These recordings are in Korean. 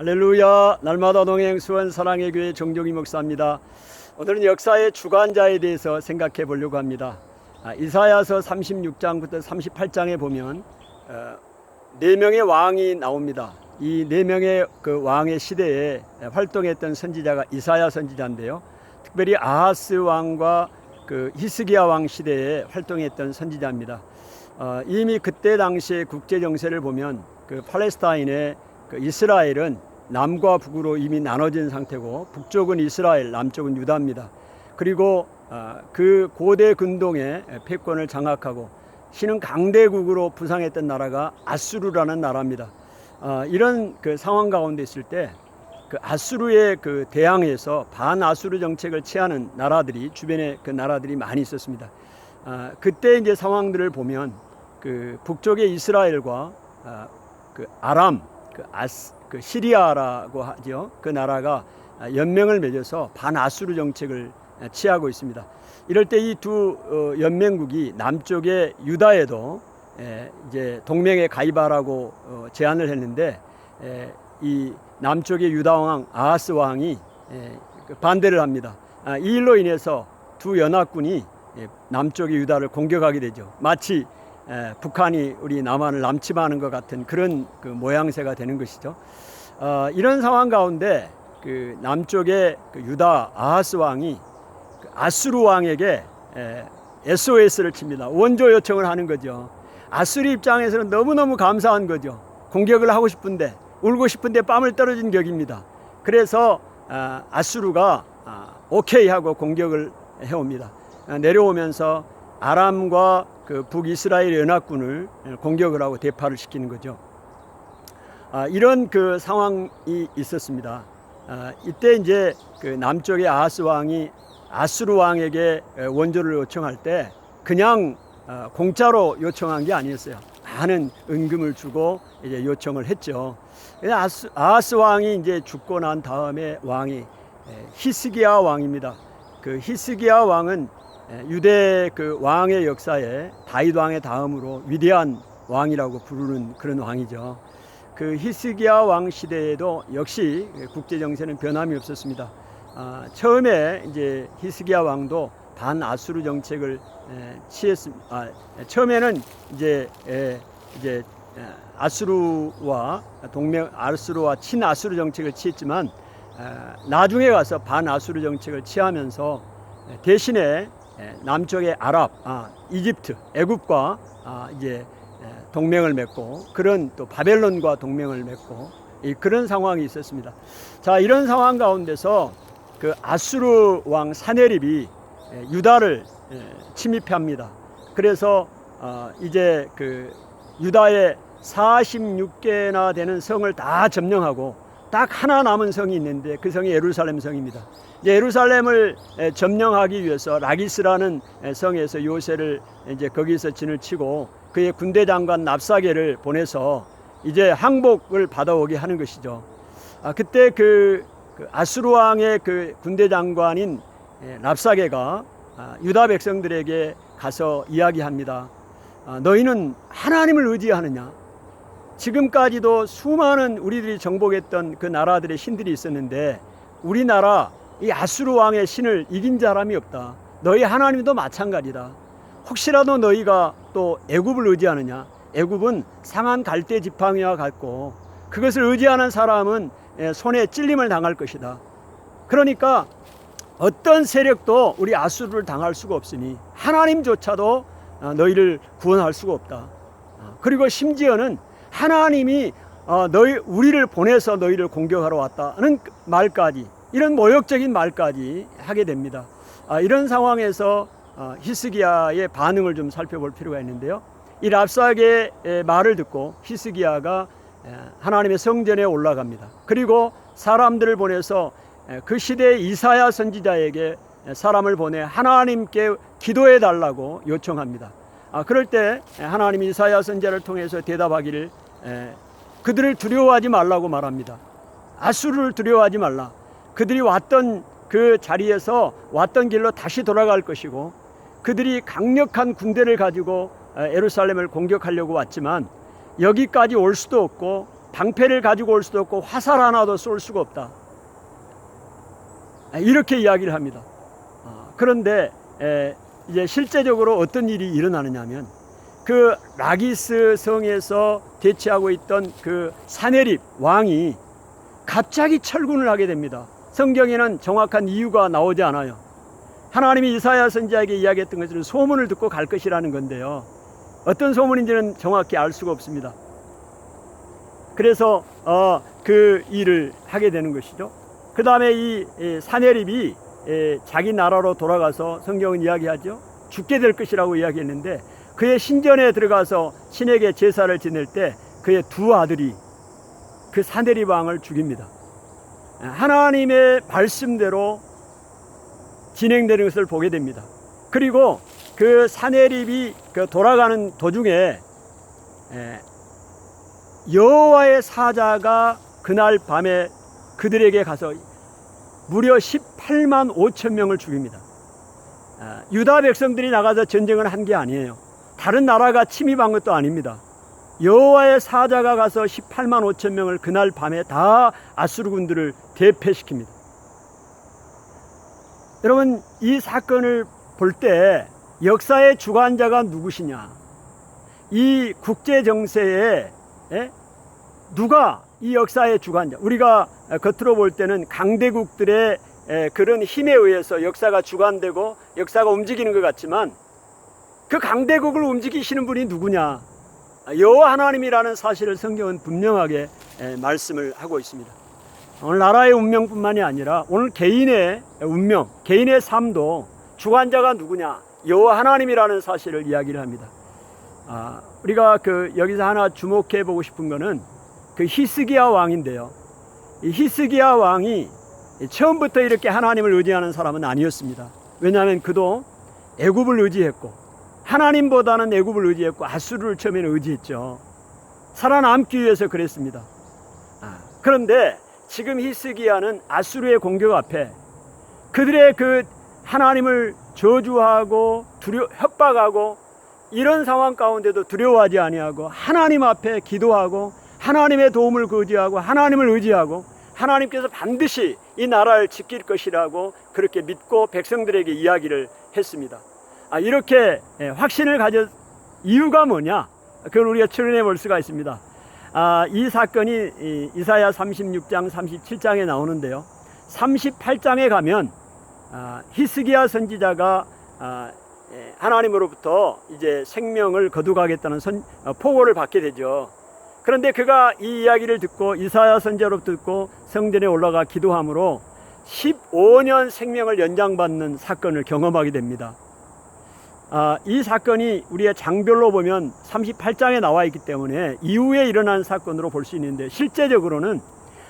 할렐루야. 날마다 동행 수원 사랑의 교회 정종희 목사입니다. 오늘은 역사의 주관자에 대해서 생각해 보려고 합니다. 이사야서 36장부터 38장에 보면 4명의 왕이 나옵니다. 이 4명의 그 왕의 시대에 활동했던 선지자가 이사야 선지자인데요. 특별히 아하스 왕과 그 히스기야 왕 시대에 활동했던 선지자입니다. 이미 그때 당시의 국제 정세를 보면 그 팔레스타인의 그 이스라엘은 남과 북으로 이미 나눠진 상태고, 북쪽은 이스라엘, 남쪽은 유다입니다. 그리고 그 고대 근동의 패권을 장악하고 신흥 강대국으로 부상했던 나라가 아수르라는 나라입니다. 이런 그 상황 가운데 있을 때 그 아수르에 그 대항해서 반아수르 정책을 취하는 나라들이, 주변에 그 나라들이 많이 있었습니다. 그때 이제 상황들을 보면 그 북쪽의 이스라엘과 그 아람, 그 시리아라고 하죠. 그 나라가 연맹을 맺어서 반아수르 정책을 취하고 있습니다. 이럴 때 이 두 연맹국이 남쪽의 유다에도 이제 동맹에 가입하라고 제안을 했는데, 이 남쪽의 유다 왕 아하스 왕이 반대를 합니다. 이 일로 인해서 두 연합군이 남쪽의 유다를 공격하게 되죠. 마치 북한이 우리 남한을 남침하는 것 같은 그런 그 모양새가 되는 것이죠. 이런 상황 가운데 그 남쪽의 그 유다 아하스 왕이 그 아수르 왕에게 SOS를 칩니다. 원조 요청을 하는 거죠. 아수르 입장에서는 너무너무 감사한 거죠. 공격을 하고 싶은데, 울고 싶은데 뺨을 떨어진 격입니다. 그래서 아수르가 오케이 하고 공격을 해옵니다. 내려오면서 아람과 그 북이스라엘 연합군을 공격을 하고 대파를 시키는 거죠. 이런 그 상황이 있었습니다. 이때 이제 그 남쪽의 아하스 왕이 아수르 왕에게 원조를 요청할 때 그냥 공짜로 요청한 게 아니었어요. 많은 은금을 주고 이제 요청을 했죠. 아하스 왕이 이제 죽고 난 다음에 왕이 히스기야 왕입니다. 그 히스기야 왕은 유대 그 왕의 역사에 다윗 왕의 다음으로 위대한 왕이라고 부르는 그런 왕이죠. 그 히스기야 왕 시대에도 역시 국제 정세는 변함이 없었습니다. 처음에 이제 히스기야 왕도 반아수르 정책을 취했습니다. 처음에는 이제 아수르와 친아수르 정책을 취했지만, 나중에 가서 반아수르 정책을 취하면서 대신에 남쪽의 이집트, 애굽과 이제 동맹을 맺고, 그런 또 바벨론과 동맹을 맺고, 그런 상황이 있었습니다. 자, 이런 상황 가운데서 그 아수르 왕 사네립이 유다를 침입합니다. 그래서 이제 그 유다의 46개나 되는 성을 다 점령하고 딱 하나 남은 성이 있는데, 그 성이 예루살렘 성입니다. 예루살렘을 점령하기 위해서 라기스라는 성에서 요새를 이제 거기서 진을 치고 그의 군대 장관 랍사게를 보내서 이제 항복을 받아오게 하는 것이죠. 그때 그 아수르 왕의 그 군대 장관인 랍사게가 유다 백성들에게 가서 이야기합니다. 너희는 하나님을 의지하느냐? 지금까지도 수많은 우리들이 정복했던 그 나라들의 신들이 있었는데, 우리나라 이 아수르 왕의 신을 이긴 사람이 없다. 너희 하나님도 마찬가지다. 혹시라도 너희가 또 애굽을 의지하느냐? 애굽은 상한 갈대 지팡이와 같고 그것을 의지하는 사람은 손에 찔림을 당할 것이다. 그러니까 어떤 세력도 우리 아수르를 당할 수가 없으니 하나님조차도 너희를 구원할 수가 없다. 그리고 심지어는 하나님이 우리를 보내서 너희를 공격하러 왔다는 말까지, 이런 모욕적인 말까지 하게 됩니다. 이런 상황에서 히스기야의 반응을 좀 살펴볼 필요가 있는데요. 이 랍사게의 말을 듣고 히스기야가 하나님의 성전에 올라갑니다. 그리고 사람들을 보내서 그 시대의 이사야 선지자에게 사람을 보내 하나님께 기도해 달라고 요청합니다. 그럴 때 하나님이 이사야 선지자를 통해서 대답하기를 그들을 두려워하지 말라고 말합니다. 아수르를 두려워하지 말라. 그들이 왔던 그 자리에서 왔던 길로 다시 돌아갈 것이고, 그들이 강력한 군대를 가지고 예루살렘을 공격하려고 왔지만 여기까지 올 수도 없고 방패를 가지고 올 수도 없고 화살 하나도 쏠 수가 없다. 이렇게 이야기를 합니다. 그런데 이제 실제적으로 어떤 일이 일어나느냐면 그 라기스 성에서 대치하고 있던 그 사네립 왕이 갑자기 철군을 하게 됩니다. 성경에는 정확한 이유가 나오지 않아요. 하나님이 이사야 선지자에게 이야기했던 것처럼 소문을 듣고 갈 것이라는 건데요. 어떤 소문인지는 정확히 알 수가 없습니다. 그래서 그 일을 하게 되는 것이죠. 그 다음에 이 사네립이 자기 나라로 돌아가서 성경은 이야기하죠. 죽게 될 것이라고 이야기했는데 그의 신전에 들어가서 신에게 제사를 지낼 때 그의 두 아들이 그 사네립 왕을 죽입니다. 하나님의 말씀대로 진행되는 것을 보게 됩니다. 그리고 그 사네립이 그 돌아가는 도중에 여호와의 사자가 그날 밤에 그들에게 가서 무려 18만 5천 명을 죽입니다. 유다 백성들이 나가서 전쟁을 한 게 아니에요. 다른 나라가 침입한 것도 아닙니다. 여호와의 사자가 가서 18만 5천 명을 그날 밤에 다 아수르 군들을 대패시킵니다. 여러분, 이 사건을 볼 때 역사의 주관자가 누구시냐? 이 국제 정세에 누가 이 역사의 주관자? 우리가 겉으로 볼 때는 강대국들의 그런 힘에 의해서 역사가 주관되고 역사가 움직이는 것 같지만 그 강대국을 움직이시는 분이 누구냐? 여호와 하나님이라는 사실을 성경은 분명하게 말씀을 하고 있습니다. 오늘 나라의 운명뿐만이 아니라 오늘 개인의 운명, 개인의 삶도 주관자가 누구냐? 여호와 하나님이라는 사실을 이야기를 합니다. 우리가 여기서 하나 주목해 보고 싶은 거는 그 히스기야 왕인데요. 이 히스기야 왕이 처음부터 이렇게 하나님을 의지하는 사람은 아니었습니다. 왜냐하면 그도 애굽을 의지했고 하나님보다는 애굽을 의지했고 아수르를 처음에는 의지했죠. 살아남기 위해서 그랬습니다. 그런데 지금 히스기야는 아수르의 공격 앞에 그들의 그 하나님을 저주하고 협박하고 이런 상황 가운데도 두려워하지 아니하고 하나님 앞에 기도하고 하나님의 도움을 의지하고 하나님을 의지하고 하나님께서 반드시 이 나라를 지킬 것이라고 그렇게 믿고 백성들에게 이야기를 했습니다. 이렇게 확신을 가져 이유가 뭐냐? 그걸 우리가 추론해 볼 수가 있습니다. 이 사건이 이사야 36장 37장에 나오는데요. 38장에 가면 히스기야 선지자가 하나님으로부터 이제 생명을 거두가겠다는 포고를 받게 되죠. 그런데 그가 이 이야기를 듣고 이사야 선지자로부터 듣고 성전에 올라가 기도함으로 15년 생명을 연장받는 사건을 경험하게 됩니다. 이 사건이 우리의 장별로 보면 38장에 나와 있기 때문에 이후에 일어난 사건으로 볼 수 있는데 실제적으로는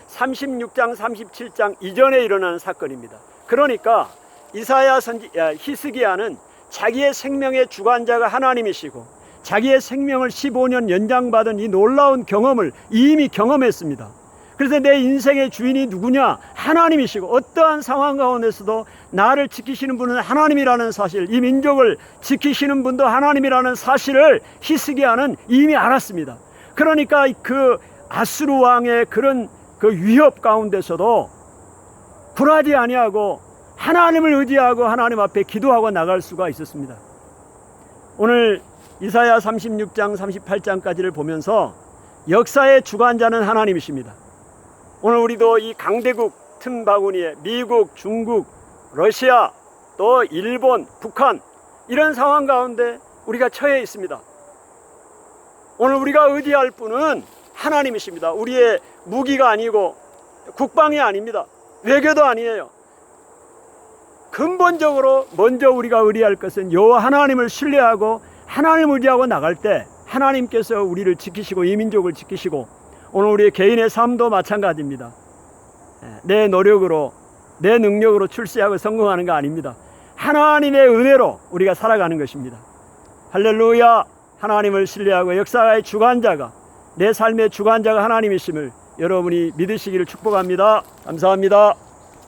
36장, 37장 이전에 일어난 사건입니다. 그러니까 히스기야는 자기의 생명의 주관자가 하나님이시고 자기의 생명을 15년 연장받은 이 놀라운 경험을 이미 경험했습니다. 그래서 내 인생의 주인이 누구냐? 하나님이시고 어떠한 상황 가운데서도 나를 지키시는 분은 하나님이라는 사실, 이 민족을 지키시는 분도 하나님이라는 사실을 히스기야는 이미 알았습니다. 그러니까 그 아수르 왕의 그런 그 위협 가운데서도 굴하지 아니하고 하나님을 의지하고 하나님 앞에 기도하고 나갈 수가 있었습니다. 오늘 이사야 36장 38장까지를 보면서 역사의 주관자는 하나님이십니다. 오늘 우리도 이 강대국 틈바구니에 미국, 중국, 러시아, 또 일본, 북한 이런 상황 가운데 우리가 처해 있습니다. 오늘 우리가 의지할 분은 하나님이십니다. 우리의 무기가 아니고 국방이 아닙니다. 외교도 아니에요. 근본적으로 먼저 우리가 의리할 것은 여호와 하나님을 신뢰하고 하나님을 의지하고 나갈 때 하나님께서 우리를 지키시고 이 민족을 지키시고 오늘 우리의 개인의 삶도 마찬가지입니다. 내 노력으로 내 능력으로 출세하고 성공하는 거 아닙니다. 하나님의 은혜로 우리가 살아가는 것입니다. 할렐루야. 하나님을 신뢰하고 역사의 주관자가 내 삶의 주관자가 하나님이심을 여러분이 믿으시기를 축복합니다. 감사합니다.